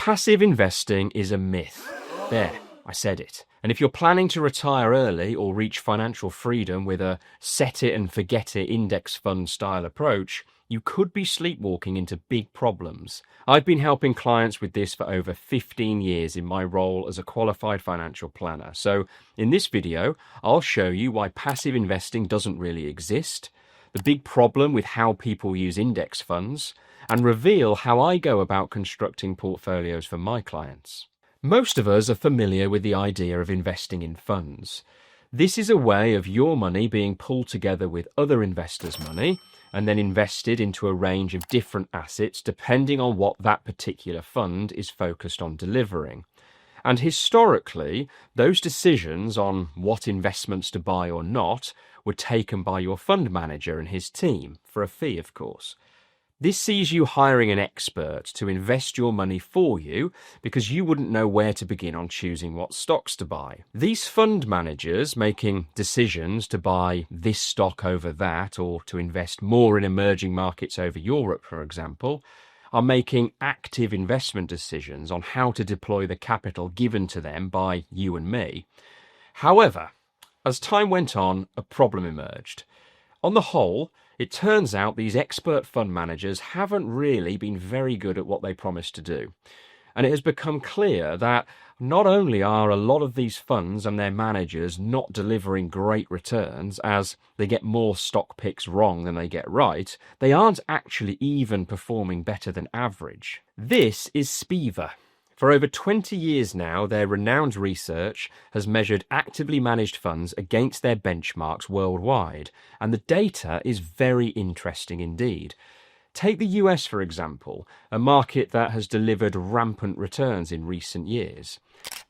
Passive investing is a myth. There, I said it. And if you're planning to retire early or reach financial freedom with a set it and forget it index fund style approach, you could be sleepwalking into big problems. I've been helping clients with this for over 15 years in my role as a qualified financial planner. So in this video, I'll show you why passive investing doesn't really exist, the big problem with how people use index funds, and reveal how I go about constructing portfolios for my clients. Most of us are familiar with the idea of investing in funds. This is a way of your money being pulled together with other investors' money and then invested into a range of different assets depending on what that particular fund is focused on delivering. And historically, those decisions on what investments to buy or not were taken by your fund manager and his team, for a fee, of course. This sees you hiring an expert to invest your money for you because you wouldn't know where to begin on choosing what stocks to buy. These fund managers making decisions to buy this stock over that or to invest more in emerging markets over Europe, for example, are making active investment decisions on how to deploy the capital given to them by you and me. However, as time went on, a problem emerged. On the whole, it turns out these expert fund managers haven't really been very good at what they promised to do. And it has become clear that not only are a lot of these funds and their managers not delivering great returns as they get more stock picks wrong than they get right, they aren't actually even performing better than average. This is SPIVA. For over 20 years now, their renowned research has measured actively managed funds against their benchmarks worldwide, and the data is very interesting indeed. Take the US, for example, a market that has delivered rampant returns in recent years.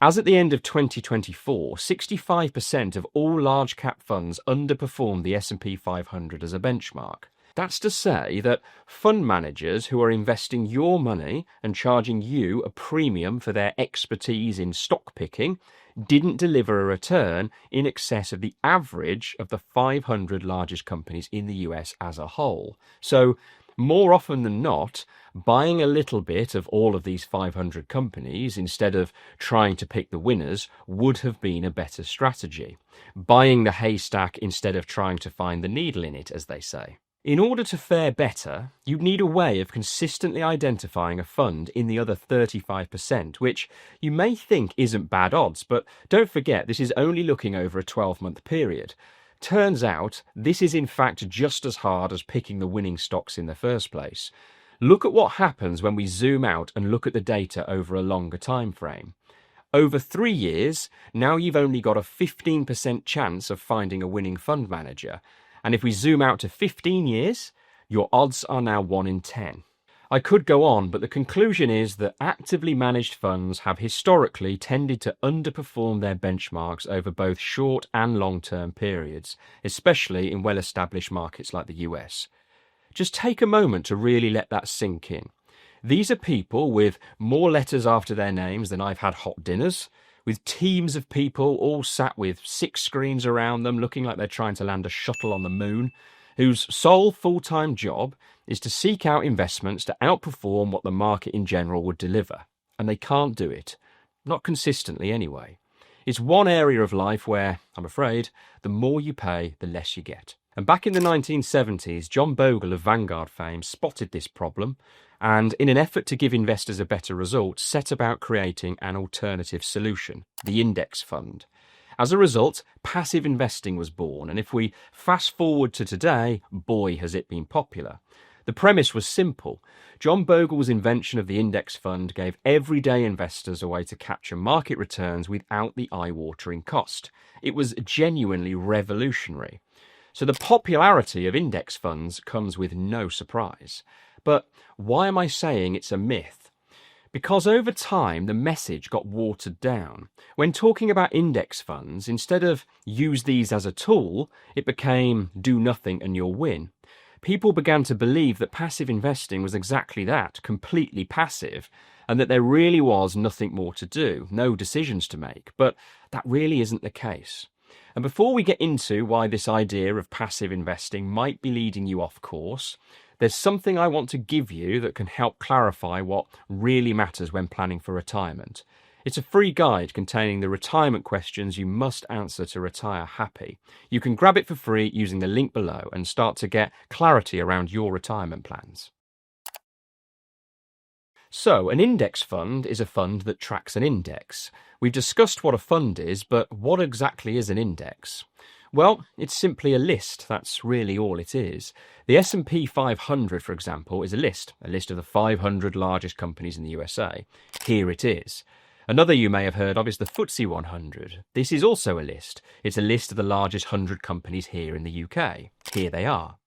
As at the end of 2024, 65% of all large-cap funds underperformed the S&P 500 as a benchmark. That's to say that fund managers who are investing your money and charging you a premium for their expertise in stock picking didn't deliver a return in excess of the average of the 500 largest companies in the US as a whole. So, more often than not, buying a little bit of all of these 500 companies instead of trying to pick the winners would have been a better strategy. Buying the haystack instead of trying to find the needle in it, as they say. In order to fare better, you'd need a way of consistently identifying a fund in the other 35%, which you may think isn't bad odds, but don't forget this is only looking over a 12-month period. Turns out, this is in fact just as hard as picking the winning stocks in the first place. Look at what happens when we zoom out and look at the data over a longer time frame. Over 3 years, now you've only got a 15% chance of finding a winning fund manager. And if we zoom out to 15 years, your odds are now 1 in 10. I could go on, but the conclusion is that actively managed funds have historically tended to underperform their benchmarks over both short and long-term periods, especially in well-established markets like the US. Just take a moment to really let that sink in. These are people with more letters after their names than I've had hot dinners, with teams of people all sat with 6 screens around them looking like they're trying to land a shuttle on the moon, whose sole full-time job is to seek out investments to outperform what the market in general would deliver. And they can't do it. Not consistently anyway. It's one area of life where, I'm afraid, the more you pay, the less you get. And back in the 1970s, John Bogle of Vanguard fame spotted this problem and, in an effort to give investors a better result, set about creating an alternative solution, the index fund. As a result, passive investing was born, and if we fast forward to today, boy has it been popular. The premise was simple. John Bogle's invention of the index fund gave everyday investors a way to capture market returns without the eye-watering cost. It was genuinely revolutionary. So the popularity of index funds comes with no surprise. But why am I saying it's a myth? Because over time, the message got watered down. When talking about index funds, instead of use these as a tool, it became do nothing and you'll win. People began to believe that passive investing was exactly that, completely passive, and that there really was nothing more to do, no decisions to make. But that really isn't the case. And before we get into why this idea of passive investing might be leading you off course, there's something I want to give you that can help clarify what really matters when planning for retirement. It's a free guide containing the retirement questions you must answer to retire happy. You can grab it for free using the link below and start to get clarity around your retirement plans. So, an index fund is a fund that tracks an index. We've discussed what a fund is, but what exactly is an index? Well, it's simply a list. That's really all it is. The S&P 500, for example, is a list of the 500 largest companies in the USA. Here it is. Another you may have heard of is the FTSE 100. This is also a list. It's a list of the largest 100 companies here in the UK. Here they are.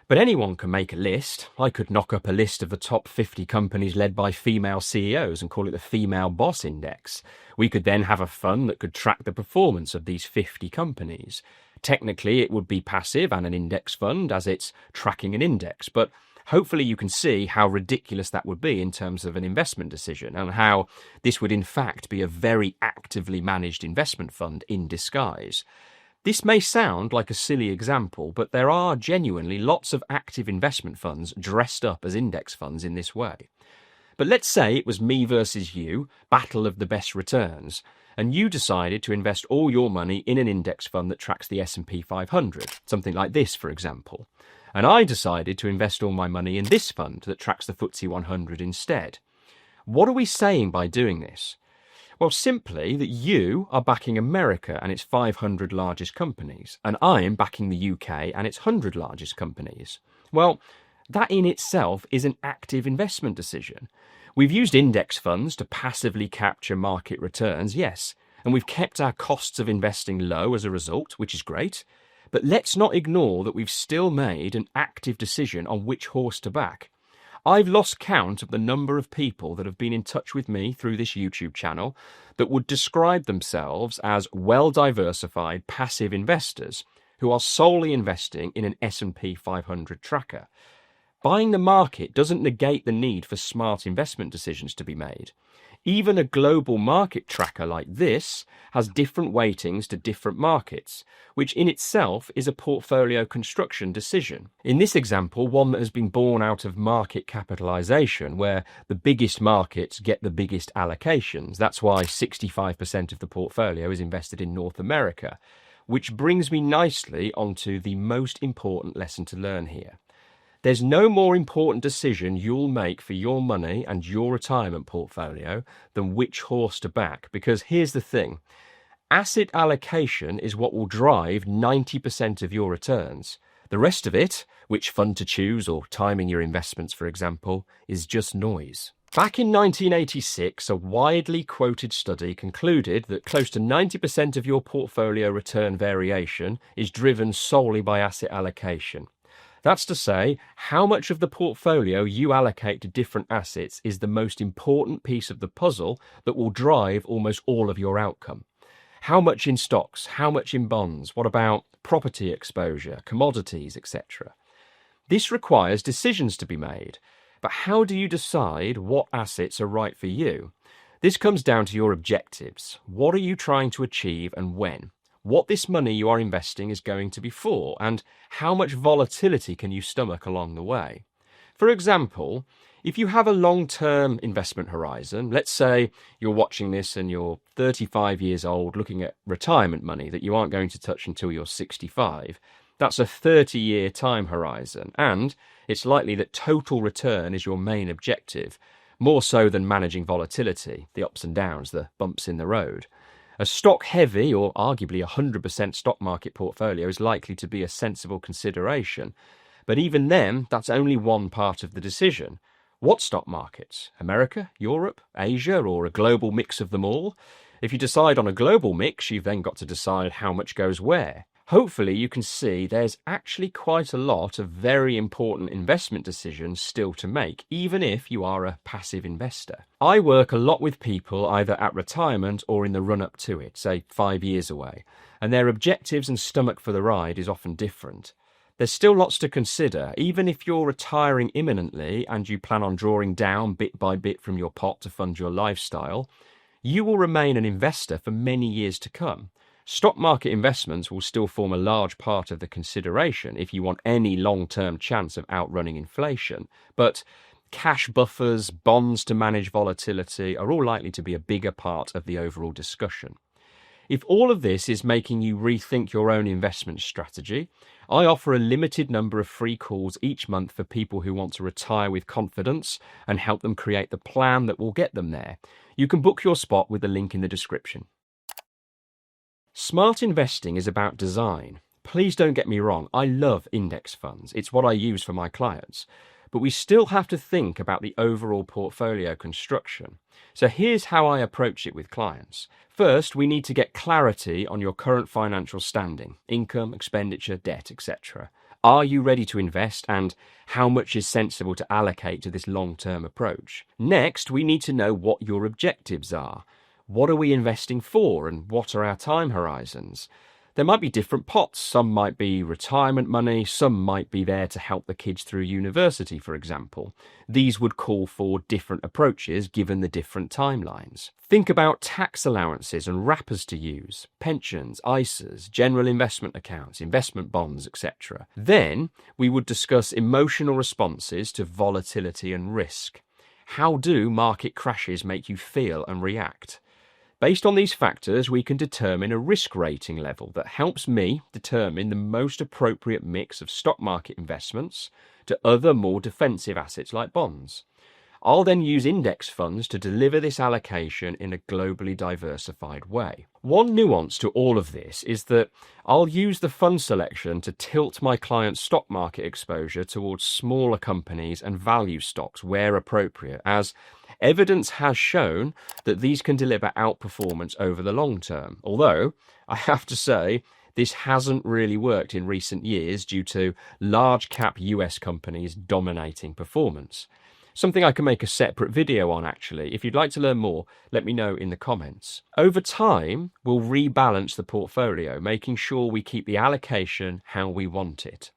But anyone can make a list. I could knock up a list of the top 50 companies led by female CEOs and call it the Female Boss Index. We could then have a fund that could track the performance of these 50 companies. Technically, it would be passive and an index fund as it's tracking an index, but hopefully you can see how ridiculous that would be in terms of an investment decision and how this would in fact be a very actively managed investment fund in disguise. This may sound like a silly example, but there are genuinely lots of active investment funds dressed up as index funds in this way. But let's say it was me versus you, battle of the best returns, and you decided to invest all your money in an index fund that tracks the S&P 500, something like this, for example. And I decided to invest all my money in this fund that tracks the FTSE 100 instead. What are we saying by doing this? Well, simply that you are backing America and its 500 largest companies, and I'm backing the UK and its 100 largest companies. Well, that in itself is an active investment decision. We've used index funds to passively capture market returns, yes, and we've kept our costs of investing low as a result, which is great. But let's not ignore that we've still made an active decision on which horse to back. I've lost count of the number of people that have been in touch with me through this YouTube channel that would describe themselves as well-diversified passive investors who are solely investing in an S&P 500 tracker. Buying the market doesn't negate the need for smart investment decisions to be made. Even a global market tracker like this has different weightings to different markets, which in itself is a portfolio construction decision. In this example, one that has been born out of market capitalization, where the biggest markets get the biggest allocations. That's why 65% of the portfolio is invested in North America, which brings me nicely onto the most important lesson to learn here. There's no more important decision you'll make for your money and your retirement portfolio than which horse to back, because here's the thing. Asset allocation is what will drive 90% of your returns. The rest of it, which fund to choose or timing your investments, for example, is just noise. Back in 1986, a widely quoted study concluded that close to 90% of your portfolio return variation is driven solely by asset allocation. That's to say, how much of the portfolio you allocate to different assets is the most important piece of the puzzle that will drive almost all of your outcome. How much in stocks? How much in bonds? What about property exposure, commodities, etc.? This requires decisions to be made. But how do you decide what assets are right for you? This comes down to your objectives. What are you trying to achieve and when? What this money you are investing is going to be for, and how much volatility can you stomach along the way. For example, if you have a long-term investment horizon, let's say you're watching this and you're 35 years old looking at retirement money that you aren't going to touch until you're 65, that's a 30-year time horizon, and it's likely that total return is your main objective, more so than managing volatility, the ups and downs, the bumps in the road. A stock-heavy or arguably 100% stock market portfolio is likely to be a sensible consideration. But even then, that's only one part of the decision. What stock markets? America, Europe, Asia, or a global mix of them all? If you decide on a global mix, you've then got to decide how much goes where. Hopefully you can see there's actually quite a lot of very important investment decisions still to make, even if you are a passive investor. I work a lot with people either at retirement or in the run-up to it, say 5 years away, and their objectives and stomach for the ride is often different. There's still lots to consider, even if you're retiring imminently and you plan on drawing down bit by bit from your pot to fund your lifestyle. You will remain an investor for many years to come. Stock market investments will still form a large part of the consideration if you want any long-term chance of outrunning inflation, but cash buffers, bonds to manage volatility are all likely to be a bigger part of the overall discussion. If all of this is making you rethink your own investment strategy, I offer a limited number of free calls each month for people who want to retire with confidence and help them create the plan that will get them there. You can book your spot with the link in the description. Smart investing is about design. Please don't get me wrong, I love index funds. It's what I use for my clients. But we still have to think about the overall portfolio construction. So here's how I approach it with clients. First, we need to get clarity on your current financial standing, income, expenditure, debt, etc. Are you ready to invest, and how much is sensible to allocate to this long-term approach? Next, we need to know what your objectives are. What are we investing for, and what are our time horizons? There might be different pots. Some might be retirement money, some might be there to help the kids through university, for example. These would call for different approaches given the different timelines. Think about tax allowances and wrappers to use, pensions, ISAs, general investment accounts, investment bonds, etc. Then we would discuss emotional responses to volatility and risk. How do market crashes make you feel and react? Based on these factors, we can determine a risk rating level that helps me determine the most appropriate mix of stock market investments to other more defensive assets like bonds. I'll then use index funds to deliver this allocation in a globally diversified way. One nuance to all of this is that I'll use the fund selection to tilt my client's stock market exposure towards smaller companies and value stocks where appropriate, as evidence has shown that these can deliver outperformance over the long term. Although, I have to say, this hasn't really worked in recent years due to large cap US companies dominating performance. Something I can make a separate video on, actually. If you'd like to learn more, let me know in the comments. Over time, we'll rebalance the portfolio, making sure we keep the allocation how we want it.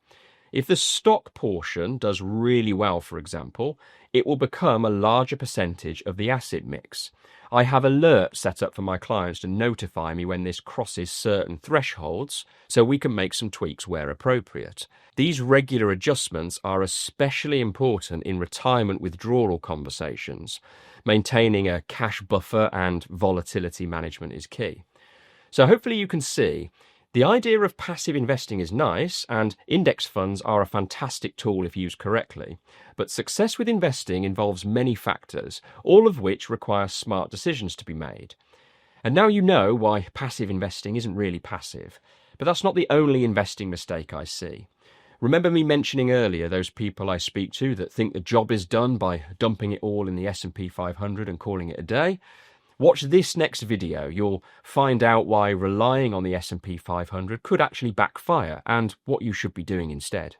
If the stock portion does really well, for example, it will become a larger percentage of the asset mix. I have alerts set up for my clients to notify me when this crosses certain thresholds, so we can make some tweaks where appropriate. These regular adjustments are especially important in retirement withdrawal conversations. Maintaining a cash buffer and volatility management is key. So hopefully you can see the idea of passive investing is nice, and index funds are a fantastic tool if used correctly. But success with investing involves many factors, all of which require smart decisions to be made. And now you know why passive investing isn't really passive. But that's not the only investing mistake I see. Remember me mentioning earlier those people I speak to that think the job is done by dumping it all in the S&P 500 and calling it a day? Watch this next video. You'll find out why relying on the S&P 500 could actually backfire and what you should be doing instead.